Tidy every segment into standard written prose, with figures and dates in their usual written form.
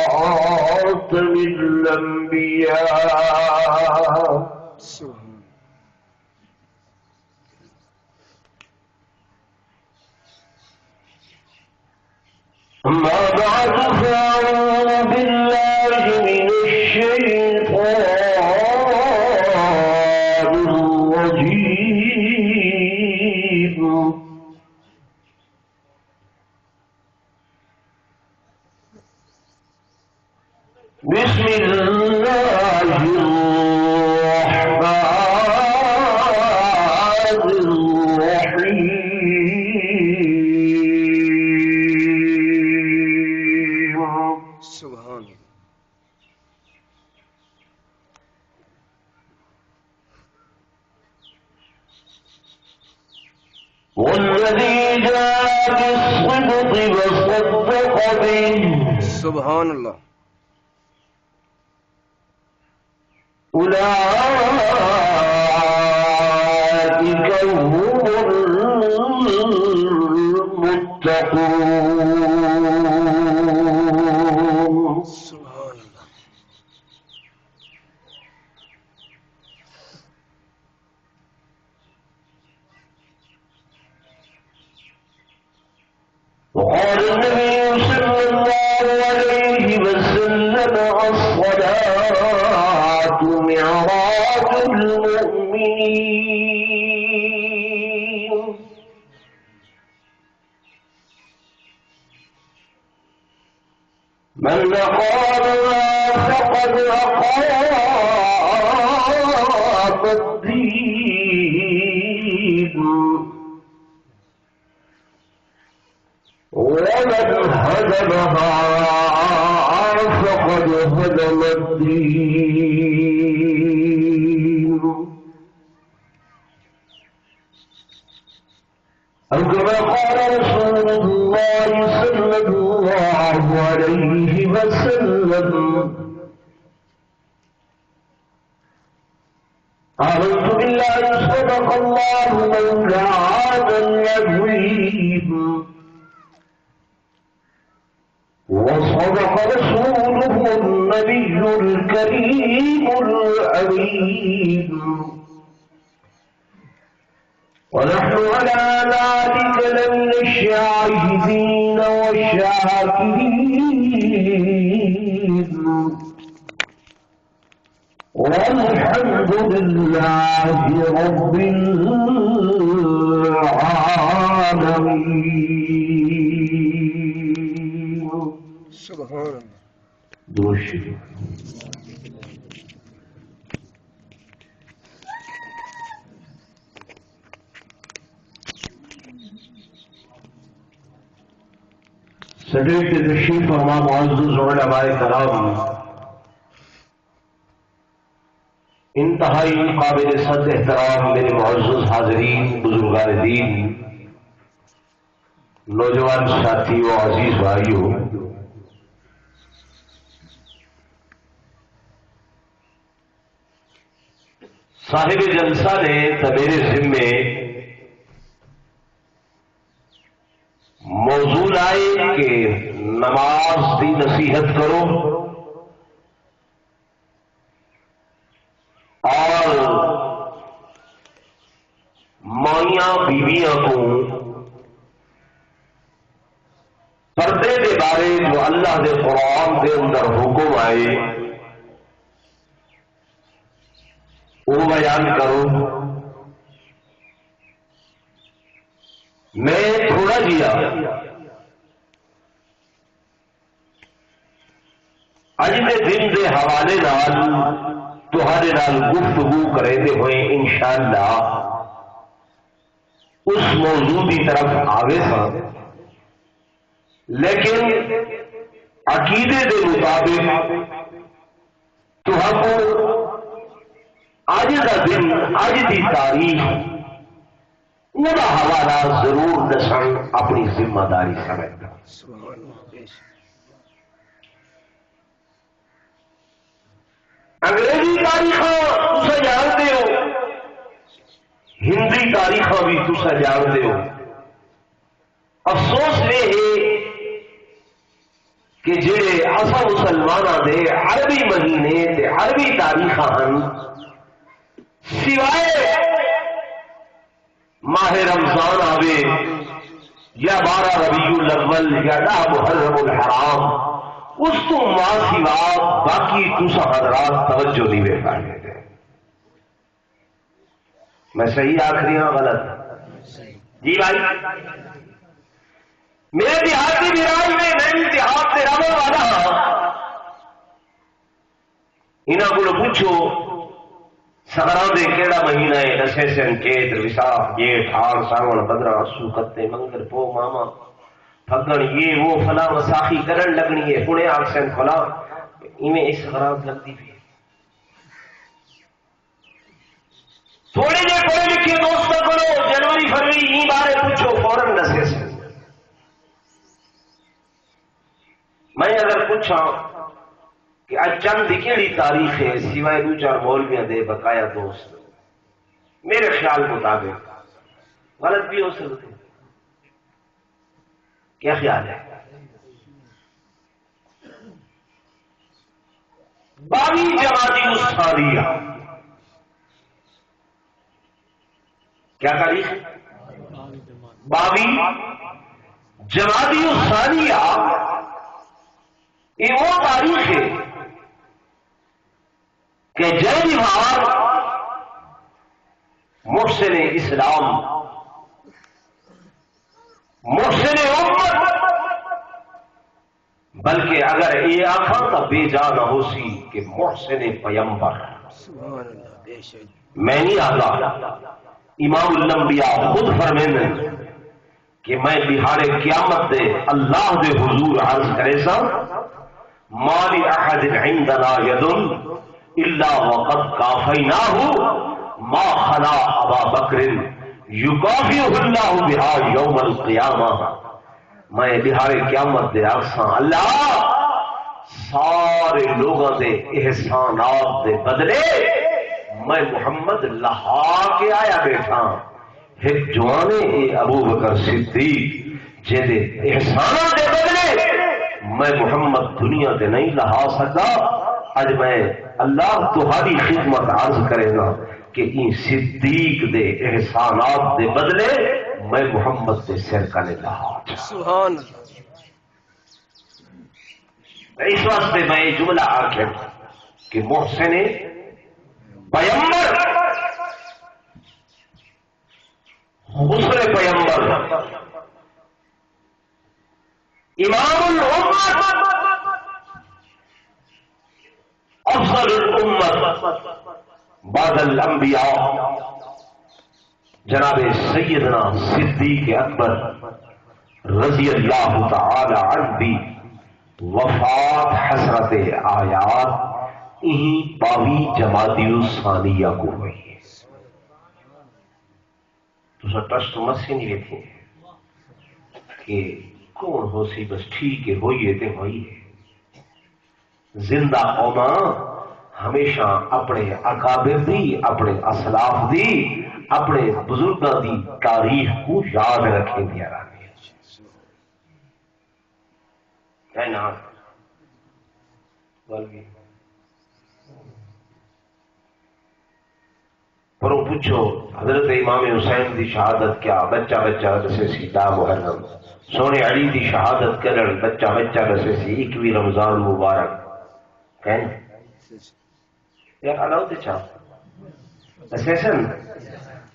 خاتم الأنبياء أما بعد فأعوذ بالله من الشيطان الرجيم بسم الله الرحمن الرحيم سبحان والذي جاء بالصدق وصدق به سبحان اللہ أولئك هم المتقون سبحان اللہ وقال النبي صلى الله عليه وسلم الصلاة معراج المؤمنين من أقامها فقد أقام الدين ومن هدمها فقد هدم الدين أو كما قال رسول الله صلى الله عليه وسلم آمنت بالله صدق الله مولانا العظيم وصدق رسوله النبي الكريم الأمين ونحن على ذلك لمن الشاهدين والشاكرين والحمد لله رب العالمين سبحان اللہ درود شریف صدر کے تشریف فرما معزز علماء کرام انتہائی قابل صد احترام میرے معزز حاضرین بزرگان دین نوجوان ساتھی و عزیز بھائیوں صاحب جلسہ نے میرے ذمے موضوع لائے کہ نماز کی نصیحت کرو اور مائیاں بیویاں کو پردے کے بارے جو اللہ کے قرآن کے اندر حکم آئے وہ بیان کرو. میں تھوڑا جیا اج کے دن کے حوالے نال تہاڈے نال گفتگو کرتے ہوئے انشاءاللہ اس موضوع کی طرف آوے سا، لیکن عقیدے کے مطابق تہاکو اج کا دن اج کی تاریخ وہ حوالہ ضرور دسن اپنی ذمہ داری سمجھتا. انگریزی تاریخ تسا جانتے ہو، ہندی تاریخ بھی تسا جانتے ہو. افسوس یہ ہے کہ جڑے اصل مسلمانوں دے عربی مہینے تے عربی تاریخ ہیں سوائے ماہ رمضان آوے یا 12 ربیع الاول یا 10 محرم الحرام اس تو ماں سوا باقی تسا حضرات توجہ نہیں وے کرنے دے. میں صحیح آخری ہوں غلط؟ جی بھائی میرے دیہاتی براج میں دیہات سے رہنے والا ہاں. انہوں کو پوچھو سگراں دے کیڑا مہینہ ہے؟ دسے سن چیت وساخ جیٹھ ہاڑ ساون بدرا سو کتے منگر پو ماما پھگن یہ وہ فلاں وساخی کرن لگنی ہے پونے آکسن فلاں ایویں اس سگراں لگتی پی. تھوڑے جے پڑھے لکھے دوست کرو جنوری فروری یہ بارے پوچھو فوراً دسے سن. میں اگر پوچھا کہ اج چند کی کیڑی تاریخ ہے سوائے دو چار مولویاں دے بقایا دوست میرے خیال مطابق غلط بھی ہو سکتے. کیا خیال ہے؟ 22 جمادی الثانیہ. کیا تاریخ؟ 22 جمادی الثانیہ. یہ وہ تاریخ ہے کہ جیدی بھار محسن اسلام محسن امت بلکہ اگر یہ آخا تو بے جا نہ ہو سی کہ محسن پیمبر. میں نہیں آگا امام الانبیاء خود فرمیندے کہ میں بہار قیامت دے اللہ دے حضور عرض کرے سا مالی احد عندنا ید الا وقد کافیناہ ما خلا ابا بکر یکافیہ اللہ بہا یوم القیامہ. میں بہار قیامت دے آساں اللہ سارے لوگوں دے احسانات دے بدلے میں محمد لہا کے آیا بیٹھا ایک جوانے ابو بکر صدیق جہدے احسانات دے بدلے میں محمد دنیا دے نہیں لہا سکا. اج میں اللہ تہاڈی خدمت عرض کرے گا کہ این صدیق دے احسانات دے بدلے میں محمد دے سر کا نے لہا. سبحان اس واسطے میں یہ جملہ آخر کہ محسن پیمبر حسن پیمبر امام الامت افضل الامت بعد الانبیاء جناب سیدنا صدیق اکبر رضی اللہ تعالی عنہ بھی وفات حسرت آیات یہی 22 جمادی الثانیہ کو ہوئی ہے. تو سر ٹرسٹ مسئلے نہیں دیکھے کہ کون ہو سی بس ٹھیک ہے ہوئی ہے تے ہوئی ہے. زندہ قوما ہمیشہ اپنے اکابر دی اپنے اسلاف دی اپنے بزرگاں دی تاریخ کو یاد رکھیں دیا رہے نا. پر پوچھو حضرت امام حسین دی شہادت کیا بچہ بچہ دسے سی 10 محرم. سونے علی دی شہادت کرن بچہ بچہ دسے سی 21 رمضان مبارک. کہنا یار الاؤ دے چاہ دسے سن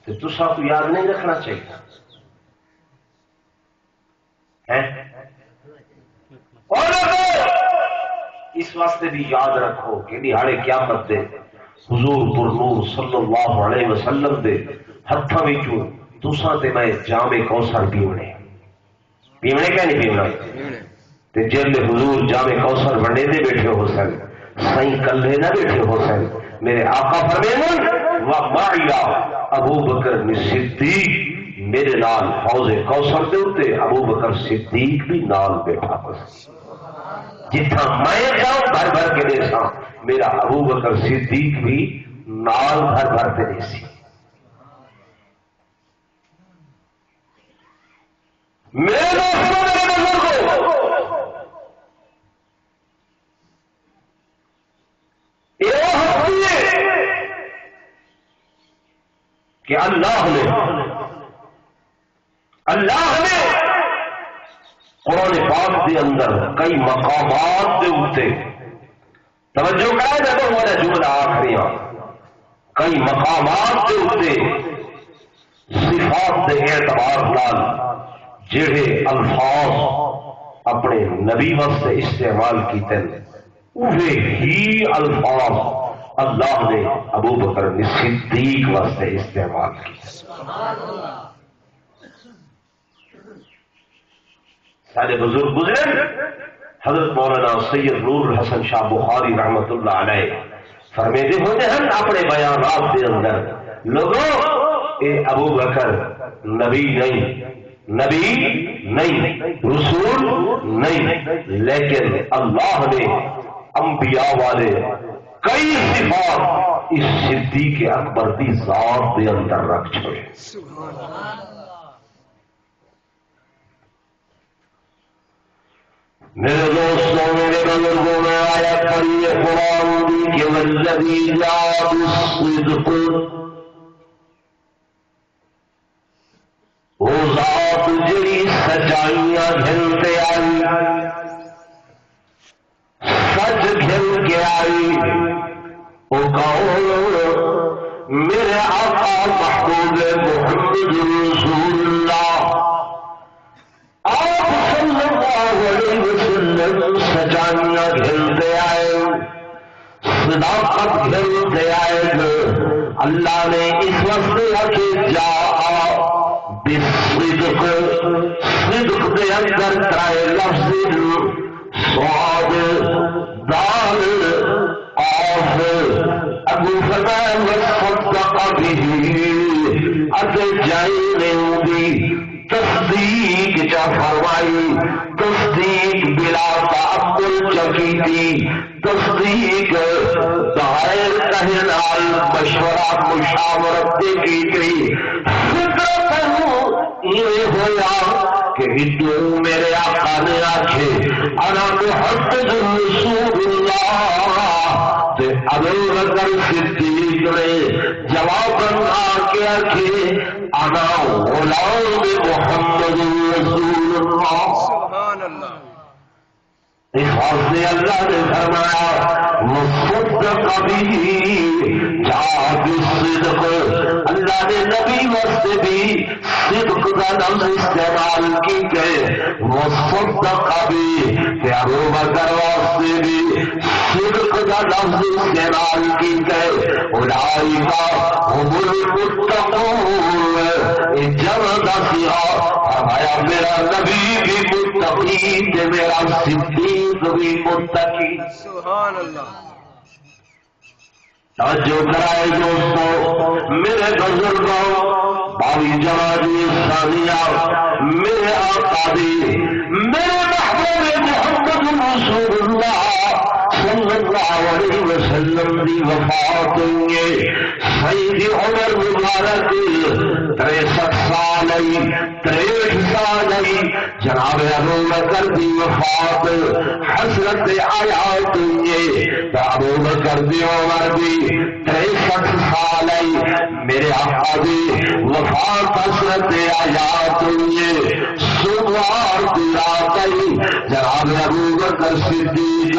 تو تسا کو یاد نہیں رکھنا چاہیے. اور اس واسطے بھی یاد رکھو کہ دیہاڑے قیامت دے حضور پر نور صلی اللہ علیہ وسلم دے ہتھاں وچوں تساں تے میں جام کوثر پیونے کیا نہیں پیونا تے جل حضور جام کوثر بنے دے بیٹھے ہو سن سائیں کلے نہ بیٹھے ہو سن. میرے آقا فرمائیں ومعیا ابو بکر صدیق میرے نال حوض کوثر دے اوتے ابو بکر صدیق بھی نال بیٹھا ہو سن. جتنا میں جاؤں بھر بھر کے دے سا میرا ابو بکر صدیق بھی نال بھر بھر کے دے سی. میرے دوستوں میرے بزرگوں کہ اللہ نے قرآن پاک کے اندر کئی مقامات کے اوپر توجہ کرے جب میرا جملہ آخری کئی مقامات کے اوپر صفات کے اعتبار نال جڑے الفاظ اپنے نبی واسطے استعمال کیتے اوہے ہی الفاظ اللہ نے ابو بکر صدیق واسطے استعمال کیتے. سارے بزرگ گزرے حضرت مولانا سید نور الحسن شاہ بخاری رحمت اللہ علیہ فرمیتے ہوتے ہیں اپنے بیانات کے اندر لوگوں اے ابو بکر نبی نہیں رسول نہیں، لیکن اللہ نے انبیاء والے کئی صفات اس صدیق اکبر کی ذات کے اندر رکھ چھوڑے. میرے دوستوں میرے بزرگوں میں آیا پڑھیے قرآن دی کہ والذی جاء بالصدق، وہ ذات جڑی سچائیاں گھنتے آئی، سچ گھن کے آئی، وہ کون؟ میرے آقا محبوب محمد رسول اللہ آپ صلی اللہ علیہ وسلم سچائیاں گھنتے آئے، صداقت گھنتے آئے. اللہ نے اس وقت کے جا بالصدق، صدق دے اندر ترائے لفظ صاد دال آف ابو فتح وصدق به اتے جائی نے دی تصدیق چا فرمائی، تصدیق بلا تعقل چکی تھی، تصدیق ظاہر کہنال مشورہ مشاورت کی گئی. فطرت یہ ہویا کہ ہندو میرے آقا نے آکھے انا محمد رسول اللہ، تے ابو بکر صدیق نے جواب آ کے آکھے انا غلام محمد رسول اللہ. سبحان اللہ. اس واسطے اللہ نے فرمایا مصدق به جاء بالصدق، اللہ نے نبی واسطے بھی صدق کا لفظ استعمال کی گئے. مصدق به کہ ابو بکر واسطے بھی صدق کا لفظ استعمال کی گئے. اولئک هم المتقون، جمع کا صیغہ فرمایا میرا نبی بھی متقی تے میرا صدیق بھی متقی. سبحان اللہ. توجہ کرائے دوستو میرے بزرگوں باوی جوانی ثانیہ میرے آقا دی میرے محبوب محمد رسول اللہ صلی اللہ علیہ وسلم دی وفات ہوئی. سید عمر مبارک 63 سال آئی، 63 سال آئی. جناب ابو بکر دی وفات حسرت آیات ہوئی. ابو بکر دی عمر دی 63 سال آئی، میرے آقا دی وفات حسرت آیات ہوئی. سوار کی رات آئی، جناب ابو بکر صدیق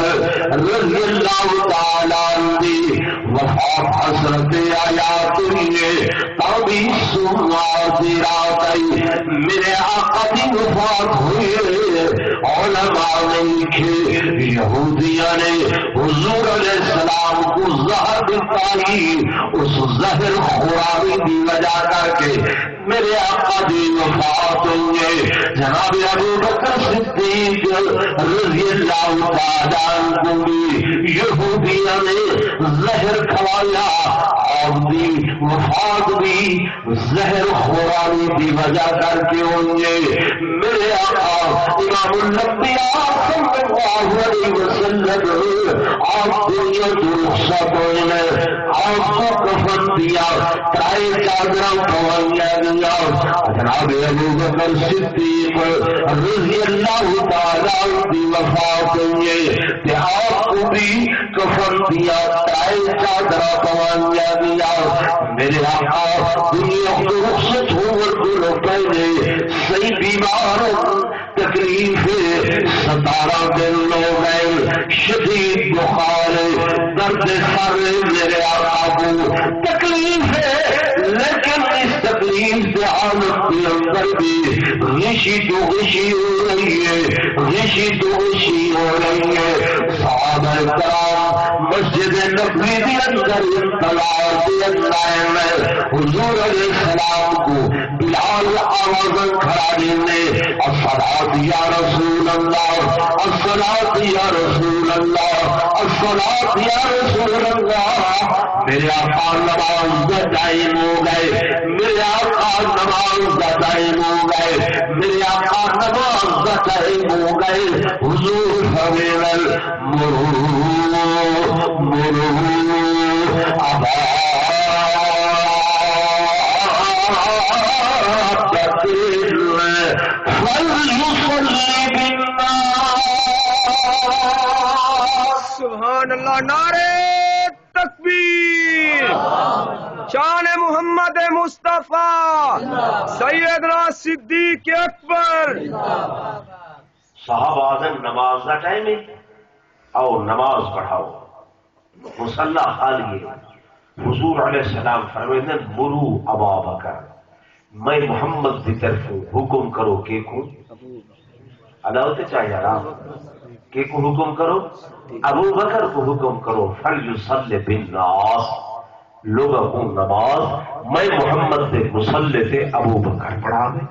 رضی اللہ تعالیٰ عنہ وفات حسرت آیات ہوئی. تبھی سوار کی رات آئی، میرے آقا کی وفات ہوئی. علماء نے لکھے یہودیاں نے حضور علیہ السلام کو زہر دکھائی، اس زہر خوراکی کی وجہ کر کے میرے آقا کی وفات ہوئی. جناب ابو بکر صدیق رضی اللہ تعالیٰ عنہ بھی یہودیاں نے زہر کھوایا، اور دی وفات بھی زہر خوراکی کی وجہ کر کے ہوئی. میرے آقا امام الانبیاء صلی اللہ علیہ وسلم آپ دنیا تو رخصت ہوئے، آپ کو کفن دیا، تائے چادریں کھوائیاں گیا. جناب ابو بکر صدیق رضی اللہ تعالیٰ عنہ کی وفات ہوئی، آپ کو بھی کفن دیا، تائے چادرا پوانیا دیا میرے آقا دنیا کو رخصت ہو پہلے صحیح بیمار تکلیف 17 دن ہو گئے شدید بخار درد سر میرے آقا کو تکلیف ہے لیکن اس تکلیف سے حالت کے اندر بھی غشی تو غشی ہو رہی ہے غشی تو غشی ہو رہی ہے صحابہ کرام مسجد نبوی کے اندر انتظار کے اندر میں حضور علیہ السلام کو بلال آواز کھڑا دینے الصلاۃ یا رسول اللہ الصلاۃ یا رسول اللہ الصلاۃ یا رسول اللہ میرے آقا نماز کا ٹائم ہو گئے میرے آقا نماز کا ٹائم ہو گئے میرے آقا نماز کا ٹائم ہو گئے حضور فویل مرو ابا سبحان اللہ نعرے تکبیر شان محمد مصطفیٰ سیدنا صدیق اکبر صاحب آدم نماز کا ٹائم ہے آؤ نماز پڑھاؤ مصلی خالی حضور علیہ السلام فرمائیں مرو ابا بکر میں محمد کی طرف حکم کرو کہ کو عدالت چاہیے آرام کہ کو حکم کرو ابو بکر کو حکم کرو فلیصلی بالناس لوگوں کو نماز میں محمد سے مصلی سے ابو بکر پڑھا دیں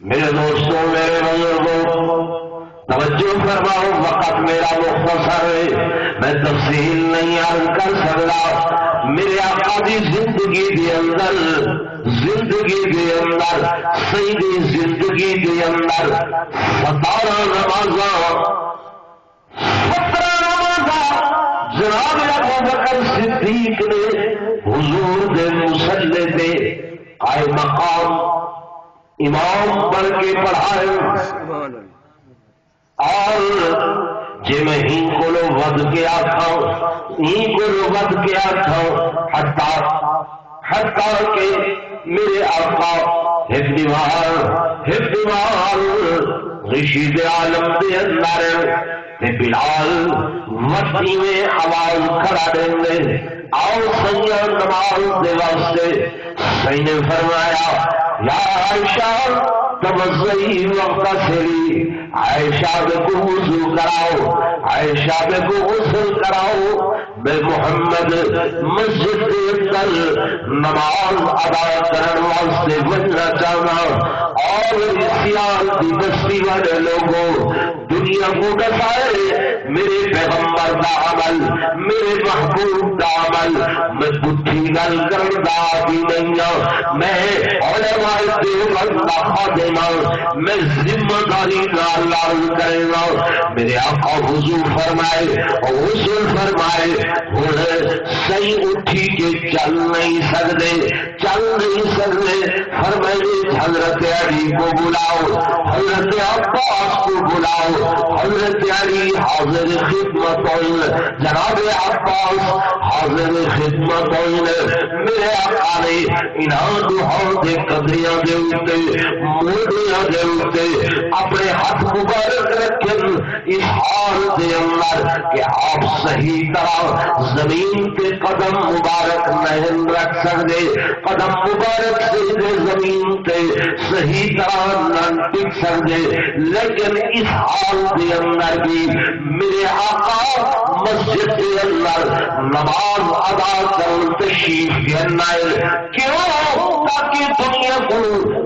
میرے دوستوں میرے بزرگوں توجہ فرماؤ وقت میرا مختصر ہے میں تفصیل نہیں عرض کر سکتا میرے آقا دی زندگی کے اندر سیدھی زندگی کے اندر 17 نمازاں جناب ابو بکر صدیق نے حضور دے مصلی دے قائم مقام امام بن کے پڑھائے اور جی میں ہی کو ود کے آخا ہی کو ود کے آخا حتیٰ کہ میرے آقا ہدوار رشید عالم دے اندر تے بلال وطی میں آواز کھڑا دیں گے آؤ سیاں نماز دے واسطے سی نے فرمایا یا عائشہ توضئی وقت سری عائشہ کو وضو کراؤ عائشہ کو غسل کراؤ میں محمد مسجد کے اندر نماز ادا کرنے واسطے بننا چاہنا اور سیال کی بستی والے لوگوں دنیا کو بتائے میرے پیغمبر کا عمل میرے محبوب کا عمل میں بڈھی گل کرتا بھی نہیں ہوں میں علماء دیوبند کا خادم ہوں میں ذمہ داری کا لال کرے گا میرے آقا حضور فرمائے اور حضور فرمائے صحیح اٹھی کے چل نہیں سکتے فرمائے حضرت علی کو بلاؤ حضرت عباس کو بلاؤ حضرت علی حاضر خدمت جناب عباس حاضر خدمت میرے آقا نے انہاں دعاؤں کے قدریاں دے اوتے موڑیاں دے اوتے اپنے ہاتھ مبارک رکھن اس حال دے اندر کہ آپ صحیح طرح زمین کے قدم مبارک نہیں رکھ سکتے قدم مبارک سے زمین تے صحیح طرح نہ ٹک سکتے لیکن اس حال کے اندر بھی میرے آقا مسجد کے اندر نماز ادا کر تشریف لینا کیوں تاکہ دنیا کو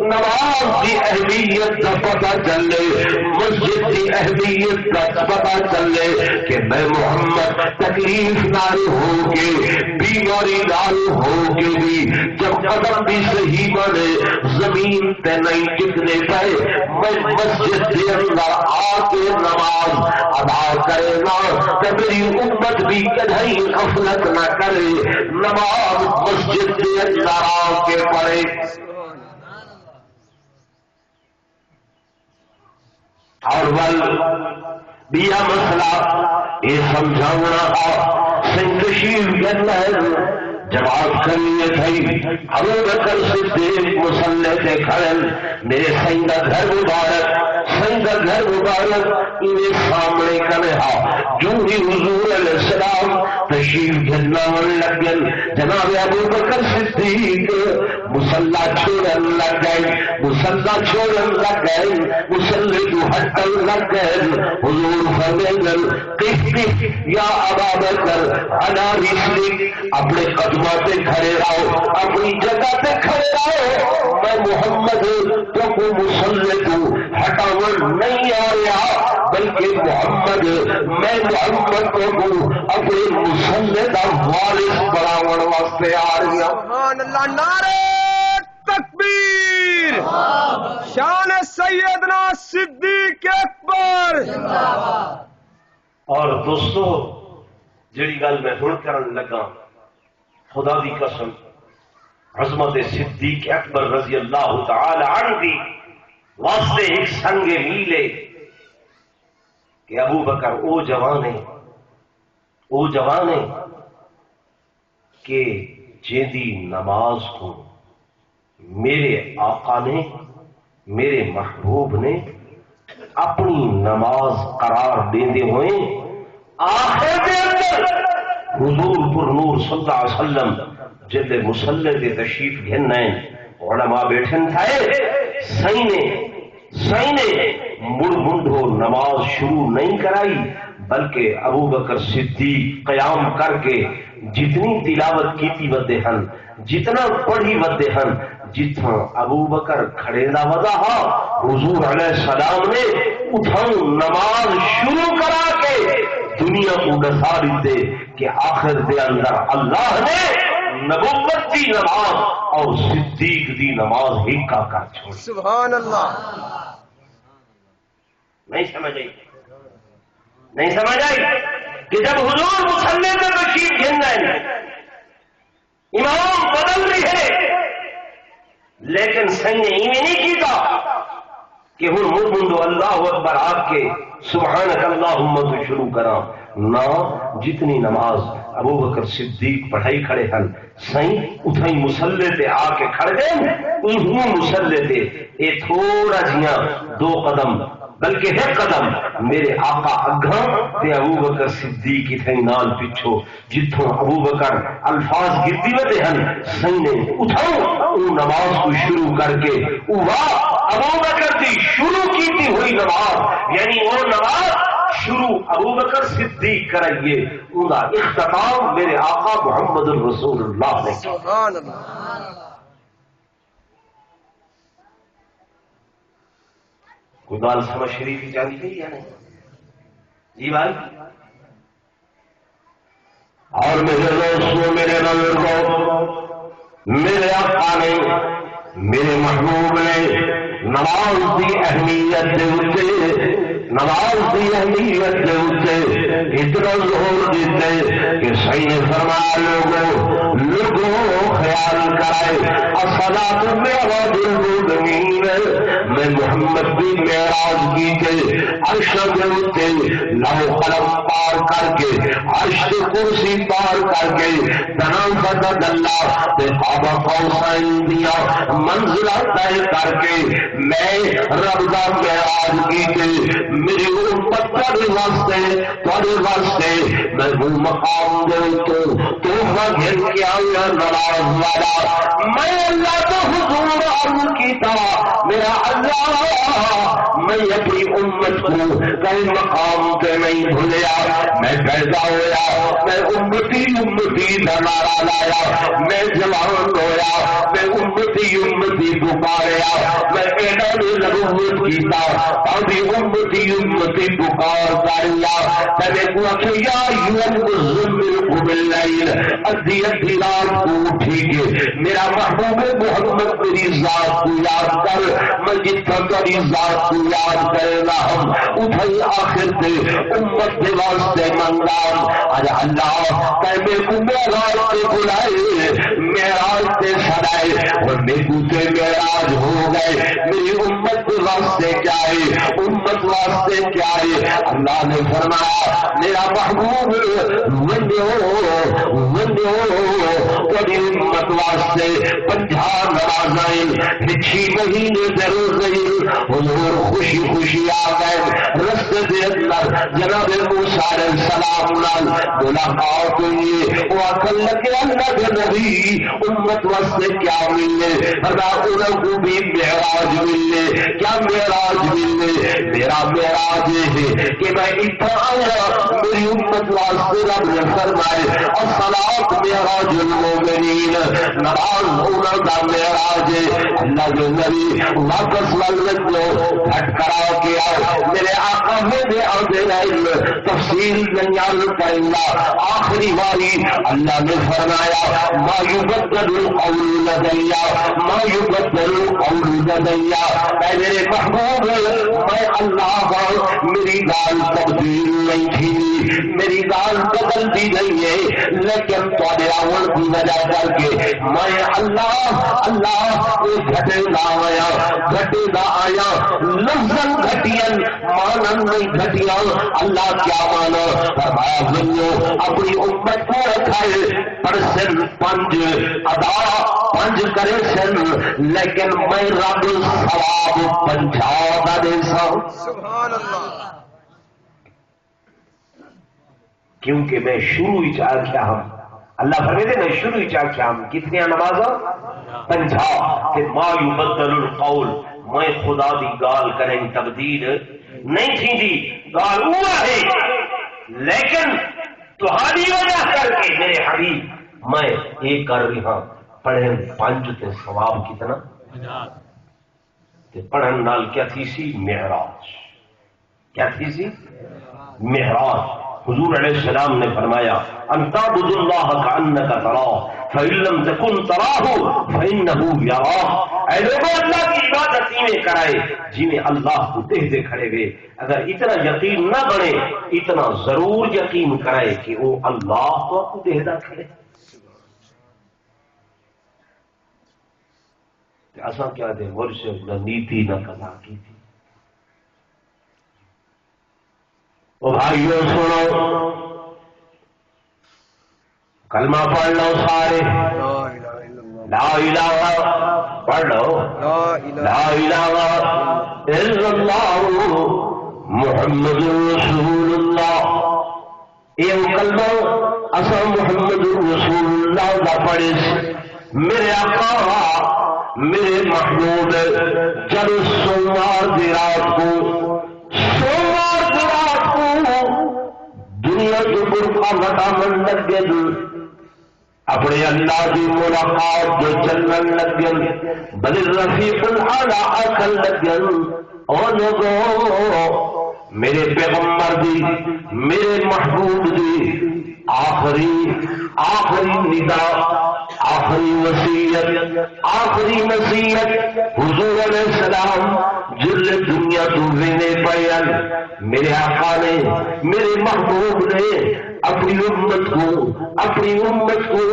نماز کی اہمیت کا پتہ چلے مسجد کی اہمیت کا پتہ چلے کہ میں محمد تکلیف نال ہو کے بیماری نال ہو کے بھی جب قدم بھی صحیح بنے زمین تے نہیں ٹکنے پائے میں مسجد کے اندر آ کے نماز ادا کرے گا کہ میری امت بھی کدھئی غفلت نہ کرے نماز مسجد کے اندر آ کے پڑھے اور بیا مسئلہ یہ سمجھانا تشریف گھر جواب کرنی تھی ابو بکر صدیق مسلح سے کھڑے میرے سائیں کا گھر مبارک انہیں سامنے کرا جو ہی حضور علیہ السلام تشریف گھرنا لگن جناب ابو بکر صدیق مسلح چھوڑن لگ گئے مسلح تو ہٹن لگ گئے حضور فرمائیں قف یا ابا بکر انا رسلک اپنے قدمات کھڑے رہو اپنی جگہ پہ کھڑے رہو میں محمد تو کو مسلح کو ہٹاون نہیں آ رہا بلکہ میں محمد کو اپنے مسلح کا وارث بناون واسطے آ رہی ہوں. سبحان اللہ. نعرہ تکبیر. شان سیدنا صدیق اکبر. اور دوستو جڑی گل میں ہن کرن لگا خدا دی قسم عظمت صدیق اکبر رضی اللہ تعالی عنہ دی واسطے ایک سنگ میلے کہ ابو بکر او جوان ہے کہ جیندی نماز کو میرے آقا نے میرے محبوب نے اپنی نماز قرار دیندے ہوئے آخر دے اندر حضور پر نور صلی اللہ علیہ وسلم جلد مسلح دے تشریف گھن علماء بیٹھن تھے سائیں نے مڑ منڈو نماز شروع نہیں کرائی بلکہ ابو بکر صدیق قیام کر کے جتنی تلاوت کیتی ودے ہن جتنا پڑھی ودے ہن جتنا ابو بکر کھڑے نہ ودا حضور علیہ السلام نے اٹھاؤ نماز شروع کرا کے دنیا کو دسا دیتے کہ آخر دے اندر اللہ نے نبوت دی نماز اور صدیق دی نماز ہی کا کر چھوڑ. سبحان اللہ. نہیں سمجھ آئی کہ جب حضور مسلح میں تشریف گھن امام بدل رہی ہے لیکن سنگ نے ایویں نہیں کیتا کہ ہن منڈو اللہ اکبر آپ کے سبحانک اللہم تو شروع کرا نہ جتنی نماز ابو بکر صدیق پڑھائی کھڑے ہن سائیں اتھائی مسلح تے آ کے کھڑ گئے انہوں مسلح تے اے تھوڑا جیاں 2 قدم بلکہ 1 قدم میرے آقا اگاں تے ابو بکر صدیق اتھائی نال پیچھو جتوں ابو بکر الفاظ گرتی وتے ہن سائیں نے اٹھاؤ وہ نماز کو شروع کر کے ابو بکر دی شروع کیتی ہوئی نماز یعنی وہ نماز شروع ابو بکر صدیق کرائیے ان کا اختتام میرے آقا محمد الرسول اللہ نے. سبحان اللہ. کوئی بات سمجھ شریف کی جانتی ہے یا نہیں جی بھائی. اور میرے دوستوں میرے بزرگوں میرے آقا نے میرے محبوب نے نماز کی اہمیت کے اتنے اتنا زور دیتے کہ صحیح نے فرمایا لوگوں خیال کرائے الصلاۃ معراج المؤمنین میں محمد کی معراج کی کے عرش کے اتنے لوح قلم پار کر کے عرش کرسی پار کر کے تنام فتح اللہ تے بابا قوسین دیا منزلہ طے کر کے میں رب دا معراج کی کے میری امت تیرے واسطے میں وہ مقام دے تو گھر کے آیا نواز والا میں اللہ تو حضور عرض کیتا میرا اللہ میں اپنی امت کو کئی مقام پہ نہیں بھولیا میں پیدا ہویا میں امتی کا نعرہ لایا میں جوان ہویا میں امتی پکاریا میں ایڈا نے نبوت کیتا ابھی امتی پکار کریا پہلے کو یا ادھی رات کو اٹھی کے میرا محبوب محمد میری ذات کو یاد کر میں جتنا تیری ذات کو یاد کرنا ہم اتھائی آخر سے امت کے واسطے منگا اج اللہ کہ کو معراج سے بلائے معراج سے سنائے اور میرے سے معراج ہو گئے میری امت کے واسطے کیا ہے، امت واسطے کیا ہے؟ اللہ نے فرمایا میرا محبوب ونو تیری امت واسطے 50 نمازیں 6 مہینے ضرور رہی۔ حضور خوشی خوشی آ گئے، رستے دے اندر جناب موسیٰ علیہ السلام نال ملاقات ہوئی، وہ آخر لگے اللہ کے نبی امت واسطے کیا ملے؟ انہوں کو بھی معراج ملے۔ کیا معراج ملے؟ میرا معراج ہے کہ میں اتنا آیا، میری امت واسطے رب نے فرمائے الصلاۃ معراج المومنین، نماز انہوں کا معراج ہے۔ اللہ کے نبی واپس والو ہٹ کرا کے آئے، میرے آقا میرے آدھے تفصیل نہیں کریں گا، آخری باری اللہ نے فرمایا ما یبدل القول لدیا، ما یبدل القول لدیا، اے میرے محبوب میں اللہ میری گال تبدیل نہیں تھی، میری گال بدل دی نہیں ہے، لیکن تھوڑے آون کی وجہ کر کے میں اللہ گھٹے نہ آیا، گھٹے نہ آیا، لفظاً گھٹین مانن نہیں گھٹیا۔ اللہ کیا مانا؟ فرمایا بنو اپنی امت کو رکھائے پرسن 5 ادا 5 کرے سن، لیکن میں رب ثواب 50 کا دے سا۔ سبحان اللہ۔ کیونکہ میں شروع ہی چاہ کیا ہم اللہ فرمیتے میں شروع ہی چاہ کیا ہم کتنی نمازاں 50 کہ ما یبدل القول، میں خدا دی گال کریں تبدیل نہیں تھی دی، گال ہوا ہے لیکن تہاری وجہ کر کے میرے حبیب میں ایک کر رہا پڑھیں 5 تے ثواب کتنا تے پڑھن نال کیا تھی سی معراج، کیا تھی سی معراج۔ حضور علیہ السلام نے فرمایا ان تعبد اللہ کانک تراہ فإن لم تکن تراہ فإنہ یراہ، اے لوگوں اللہ کی عبادت میں کرائے جنہیں اللہ کو دیکھتے کھڑے ہوئے، اگر اتنا یقین نہ بنے اتنا ضرور یقین کرائے کہ وہ اللہ کو دیکھتا کھڑے۔ ایسا کیا دے مرشد نہ نیتی نہ قضا کی تھی۔ او بھائیو سنو، کلمہ پڑھ لو سارے، لا الہ پڑھ لو، لا الہ الا اللہ محمد رسول اللہ۔ یہ کلمہ اصل محمد رسول اللہ کا پڑھے میرے آقا میرے محمود جب سوموار کی رات کو دنیا کے برقع وٹامن لگے اپنے اللہ کی ملاقات جو چلن لگن بل رفیق الاعلی آخر لگن۔ اور لوگوں میرے پیغمبر دی میرے محبوب دی آخری ندا آخری وصیت حضور علیہ السلام جل دنیا تو وینے پین میرے آقا نے میرے محبوب نے اپنی امت کو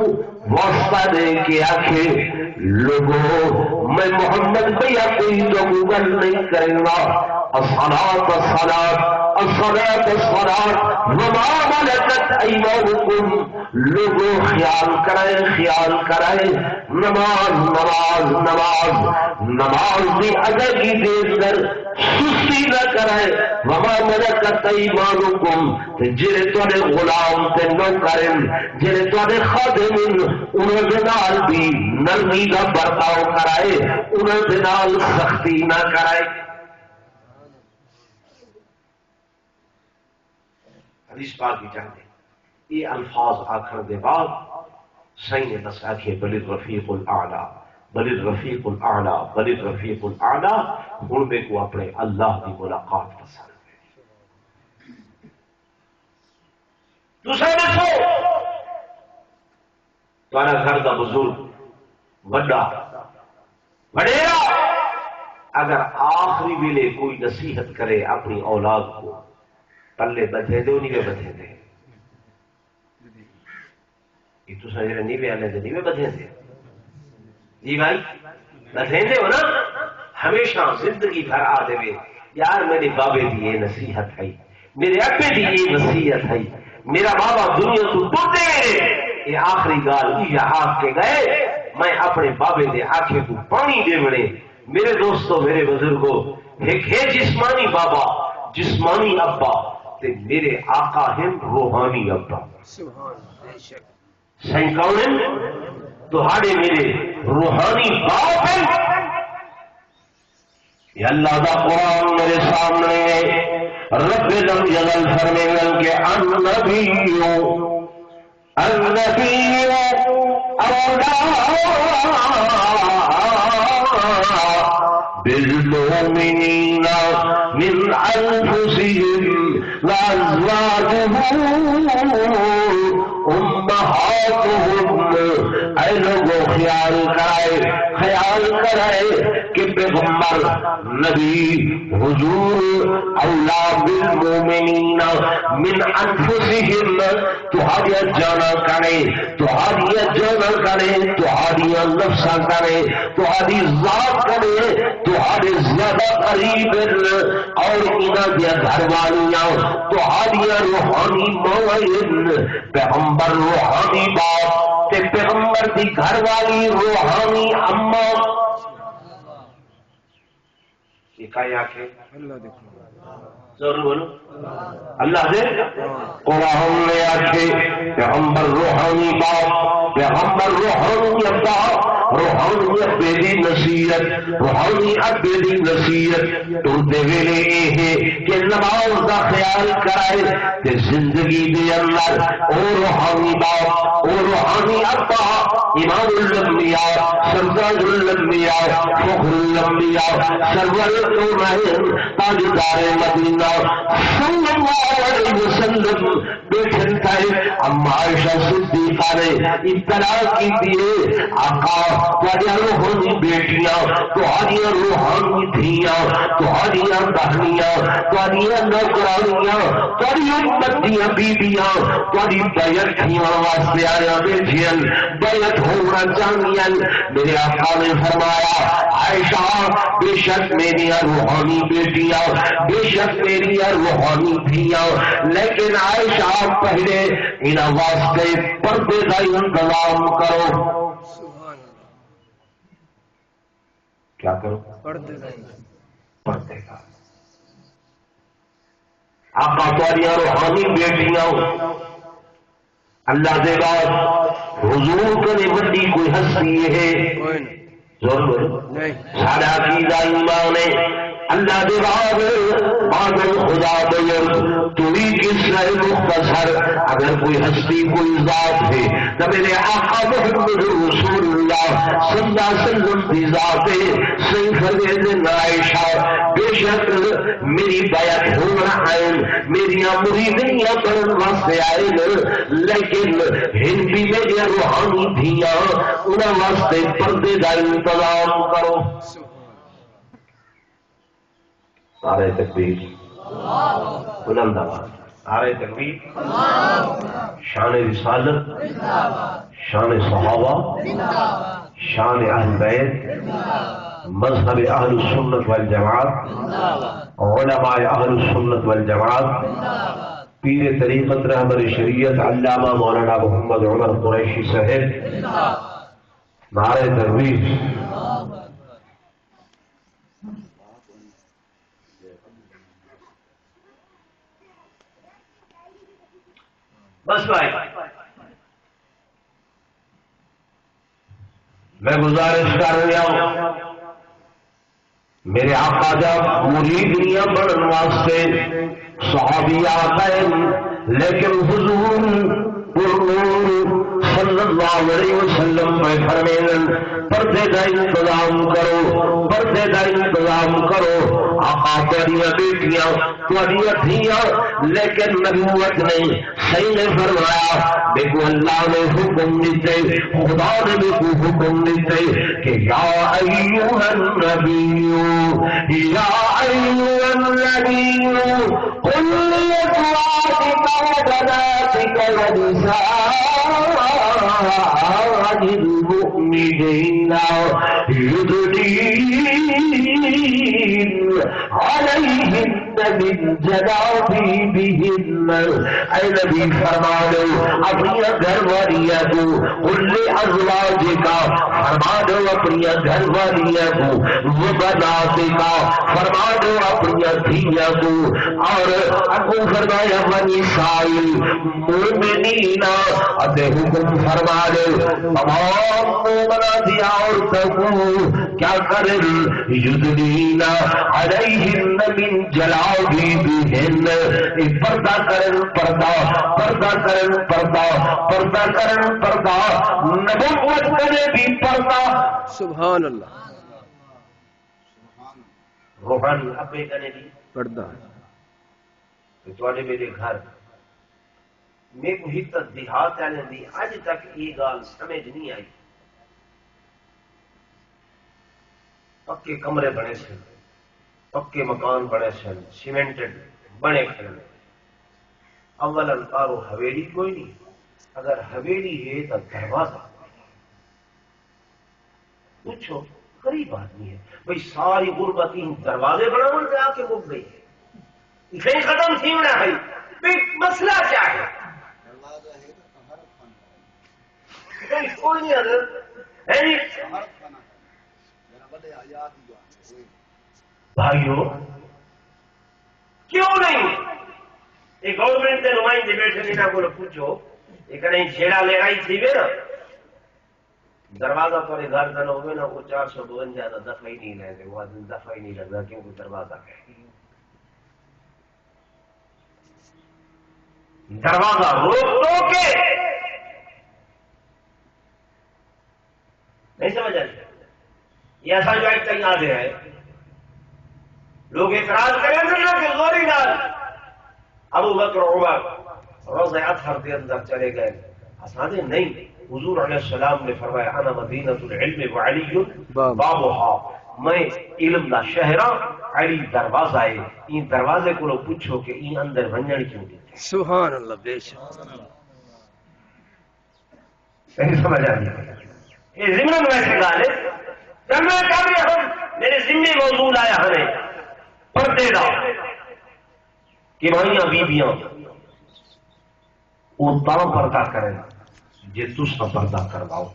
واسطہ دے کے آکھے لوگوں میں محمد بھیا کوئی تو گل نہیں کریں گا، الصلاۃ وما ملکت ایمانکم، لوگوں خیال کرائے نماز کی ادائیگی دے کر سستی نہ کرائے، وما ملکت ایمانکم، جڑے تواڈے غلام تے نوکرن جڑے تواڈے خادم انہاں دے نال بھی نرمی کا برتاؤ کرائے، انہاں دے نال سختی نہ کرائے۔ حدیث پاک کی چاہتے یہ الفاظ آخر دے بعد صحیح نے بس آکھے بل الرفیق الاعلی، بل الرفیق الاعلی، بل الرفیق الاعلی، ہن میں کو اپنے اللہ کی ملاقات پسند ہے۔ دوسرا دیکھو تمہارا گھر کا بزرگ بڑا بڑیرا اگر آخری ویلے کوئی نصیحت کرے اپنی اولاد کو پلے بدھے دے نہیں بدھے دے، یہ تو سجرے نہیں آنے دے نہیں بدھے دے جی بھائی بدھے دے ہو نا، ہمیشہ زندگی بھر آ دے یار میرے بابے دی یہ نصیحت ہے، میرے ابے دی یہ نصیحت ہے، میرا بابا دنیا تو ٹوٹے یہ آخری گال یہ آپ کے گئے میں اپنے بابے دے آنکھیں کو پانی دے بڑے۔ میرے دوستو میرے بزرگوں، ایک ہے جسمانی بابا جسمانی ابا تے میرے آقا ہیں روحانی ابا۔ سائیں کون ہیں؟ تہاڑے میرے روحانی باپ ہیں۔ یہ اللہ دا قرآن میرے سامنے ہے، رب لم یزل فرمیدن کہ النبیو اولا بالمؤمنین من انفسهم وازواجهم امہاتهم۔ اے لوگوں خیال کرائے کہ پیغمبر نبی حضور اولا بالمؤمنین من انفسهم تہاڑیا جانا کرے، تہاڑیا جانا کرے، تہاڑیا نفسا کرے، تہاڑی ذات کرے، تہاڑے زیادہ قریب اور انہاں دیا گھر والیاں تہاڑیا روحانی ماں، پیغمبر روحانی باپ تے پیغمبر دی گھر والی روحانی اماں۔ یہ کیا آنکھیں اللہ دیکھو ضرور بولو اللہ دے قرآن نے آنکھیں پیغمبر روحانی باپ، پیغمبر روحانی ابا، روحانی ابے دی نصیحت، روحانی ابے دی نصیحت ٹوٹے ویلے یہ کہ نماز دا خیال کرائے تے زندگی دے اندر او روحانی باپ او روحانی ابا امام الانبیاء سردار الانبیاء فخر الانبیاء سرور الکونین تاجدار مدینہ صلی اللہ علیہ وسلم بیٹھن تھے۔ اما عائشہ صدیقہ نے اطلاع کی دیے آقا تہاڑیاں روحانی بیٹیاں، تہاڑیاں روحانی دھیاں، تہاڑیاں بہنیاں، تہاڑیاں نوکرانیاں، تہاڑی امت دیاں بیبیاں تہاڑی بیعت تھیاں واسطے آیا بیٹھیاں بیعت ہونا چاہیے۔ میرے آقا نے فرمایا عائشہ بے شک میری روحانی بیٹیاں، بے شک میری روحانی دھیاں، لیکن عائشہ پہلے انہاں واسطے پردے کا انتظام کرو۔ کیا کرو؟ پردے کا۔ آقا تہاڑیاں روحانی بیٹیاں اللہ دے بعد حضور کنے وڈی کوئی ہستی ہے ضرور سارا عقیدہ ایمان ہے اللہ دے بعد بادل خدا بیر توی قصہ مختصر اگر کوئی ہستی کوئی ذات ہے تو میرے آقا محمد رسول اللہ صلی اللہ علیہ وسلم کی ذات ہے۔ صحیح فرماتے عائشہ بے شک میری بیعت ہونا آئے میری مریدیاں کرن واسطے آئے، لیکن ہن بھی میری روحانی دھیاں انہاں واسطے پردے کا انتظام کرو۔ نعرہ تکبیر بلند آواز، نعرہ تکبیر، شان رسالت، شان صحابہ، شان اہل بیت، مذہب اہل السنت والجماعت، علماء اہل السنت والجماعت، پیر طریقت رہبر شریعت علامہ مولانا محمد عمر قریشی صاحب، نعرہ تکبیر۔ بس بھائی میں گزارش کر رہا ہوں میرے آقا جب مریدیاں بڑھن واسطے صحابیات ہیں، لیکن حضور صلی اللہ علیہ وسلم میں فرمائیں پردے کا انتظام کرو، پردے کا انتظام کرو۔ آقا تہاڑیاں بیٹیاں تہاڑیاں دھیاں، لیکن نبوت نہیں صحیح نے فرمایا دیکھو اللہ نے حکم دیتے، خدا نے بھی حکم دیتے کہ یا ایھا النبی یا ایھا النبی قل لأزواجک وبناتک بناتك ونساء المؤمنين يدنين عليهن من جلابيبهن. اے نبی فرما دو اپنی گھر والیاں کو، کل ازواجک فرما دو اپنی گھر والیاں کو، وہ بناتک فرما دو اپنی دھیاں کو، اور اگو فرمایا ونساء المؤمنین اتے حکم فرما دو تمام مومنات عورتوں کو کیا کریں یدنین علیہن من جلابیبہن، پردہ کرن پردہ پردہ کرن پردہ پردہ کرن پردہ، نبوت کرے بھی پردہ. سبحان اللہ. روحانی ابے کرے بھی پردہ. تھوڑے میرے گھر میں کو ہی دیہات والے دی اج تک یہ گال سمجھ نہیں آئی. پکے کمرے بنے سن، پکے مکان بنے سن، سیمنٹڈ بنے کھڑے. اول انکارو حویلی کوئی نہیں، اگر حویلی ہے تو دروازہ پوچھو غریب آدمی ہے بھائی ساری غربت ان دروازے بناؤ سے آ کے مک گئی ہے، کہیں ختم تھی نہ ہے بھائی مسئلہ کیا ہے؟ کوئی نہیں حضرت ہے نہیں. بھائیو کیوں نہیں یہ گورنمنٹ کے نمائندے بیٹھے انہوں کو پوچھو یہ کہیں چھیڑا لڑائی تھی وے نا دروازہ پر گھر دن ہوئے نا وہ 452 دفعہ ہی نہیں لیں گے، وہ آدمی دفعہ ہی نہیں لگتا کیونکہ دروازہ ہے. دروازہ روک دو کے نہیں سمجھ آئی. یہ ایسا جو ایک کہیں آ گیا ہے لوگ اعتراض کریں گے کہ غوری نال ابو بکر عمر روزہ اطہر کے اندر چلے گئے. اسانے نہیں، حضور علیہ السلام نے فرمایا انا مدینۃ العلم وعلی بابها، میں علم دا شہر علی دروازہ ہے. این دروازے کو لوگ پوچھو کہ این اندر ونجن کیوں دیتے. سبحان اللہ. بے شک نہیں سمجھ آ رہی یہ ضمن ویسے گال ہے. جب میں کہہ رہا ہوں میرے ذمے موضوع آیا ہمیں پردے دا کہ بھائیاں بیبیاں وہ تاں پردہ کریں جے تساں پردہ کرواؤ.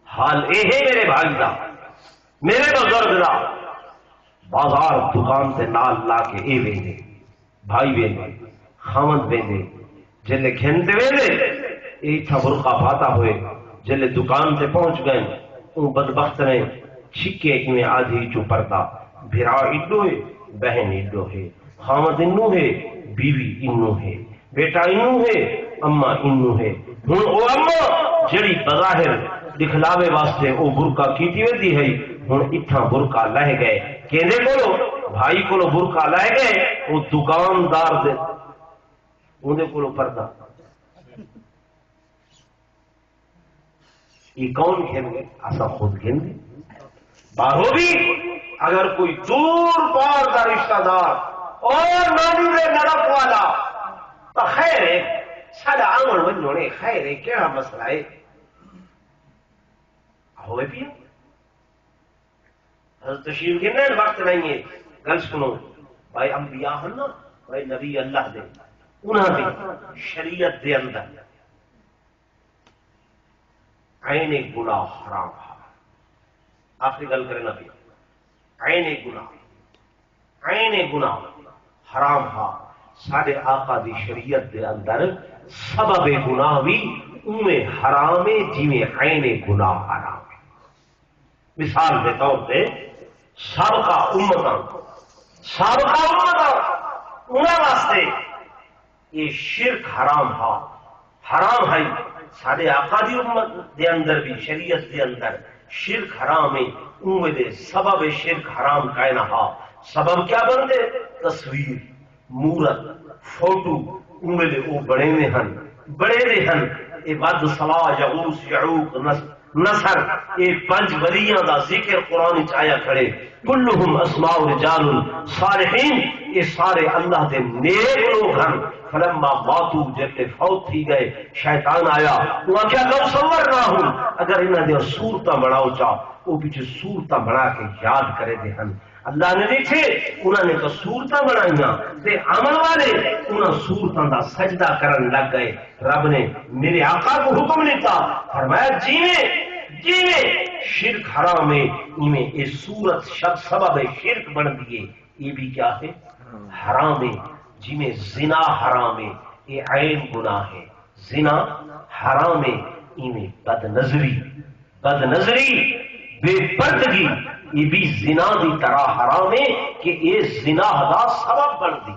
حال اے ہے میرے بھائی دا میرے بزرگ دا بازار دکان تے نال لا کے اے ویندے بھائی ویندے خاوند ویندے جلے کھنتے ویندے اے تھا برقع پاتا ہوئے جلے دکان تے پہنچ گئے ان بدبخت نے چھکے میں آدھی چو پردہ بھرا اڈو ہے بہن اڈو ہے خامد انو ہے بیوی انو ہے بیٹا انو ہے اما انو ہے. ہوں او اما جڑی بظاہر دکھلاوے واسطے او برقع کیتی ویندی ہے ہوں اتھا برقع لہ گئے کہندے کولو بھائی کولو برقع لہ گئے او دکاندار دے اندے کولو پردہ. یہ کون کھین گے؟ ایسا خود کھین گے. باہو بھی اگر کوئی دور پار کا رشتہ دار اور نانی دے نڑپ والا تو خیر ہے ساڈا آمن ونجونے خیر ہے کیڑا مسئلہ ہے ہوئے بھی حضرت تشریف کے نین وقت نہیں ہے. گل سنو بھائی انبیاء ہیں نا بھائی نبی اللہ دے انہاں دی شریعت دے اندر عین گناہ حرام ہے. آخری گل کرے نبی عین گناہ حرام ہے. ساڈے آقا دی شریعت دے اندر سبب گناہ بھی اوے حرام ہے جویں عین گناہ حرام ہے. مثال کے طور پہ سابقہ امتاں انہاں واسطے یہ شرک حرام ہے. سارے آقا دی امت دے اندر بھی شریعت دے اندر شرک حرام ہے. اوے دے سبب شرک حرام کائنا ہا. سبب کیا بندے؟ تصویر مورت فوٹو اوے دے او بڑے دے ہن اے ود سوا یغوس یعوق نصر نصر یہ پنج ولیاں دا ذکر قرآن چ آیا کھڑے کلہم اسماء رجال صالحین یہ سارے اللہ دے نیک لوگ ہیں فلما ماتو جتے فوت تھی گئے شیطان آیا وہ کیا لو صورنا ہوں اگر انہاں دے صورتاں بناؤ چا وہ پیچھے صورتاں بنا کے یاد کرے دے ہن اللہ نے دیکھے انہوں نے تو صورتاں بنائیاں تے عمل والے انہاں صورتاں دا سجدہ کرن لگ گئے رب نے میرے آقا کو حکم دیتا فرمایا جیوے شرک حرام ہے انہیں یہ صورت شب سبب شرک بن دیے یہ بھی کیا ہے حرام ہے جی میں زنا حرام ہے یہ عین گناہ ہے زنا حرام ہے انہیں بد نظری بے پردگی یہ بھی زنا دی طرح حرام ہے کہ یہ زنا دا سبب بن دی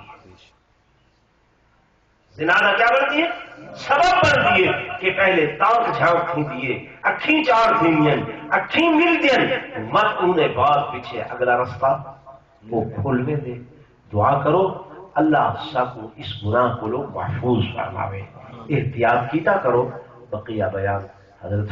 زنا دا کیا بن دیے سبب بن دیے کہ پہلے تاک جھانک تھی دیے اکھیں چار تھیں اکھیں مل دیں مت انہیں بعد پیچھے اگلا رستہ وہ کھولوے دے دعا کرو اللہ سب اس گناہ کو لوگ محفوظ فرماوے احتیاط کیتا کرو بقیہ بیان حضرت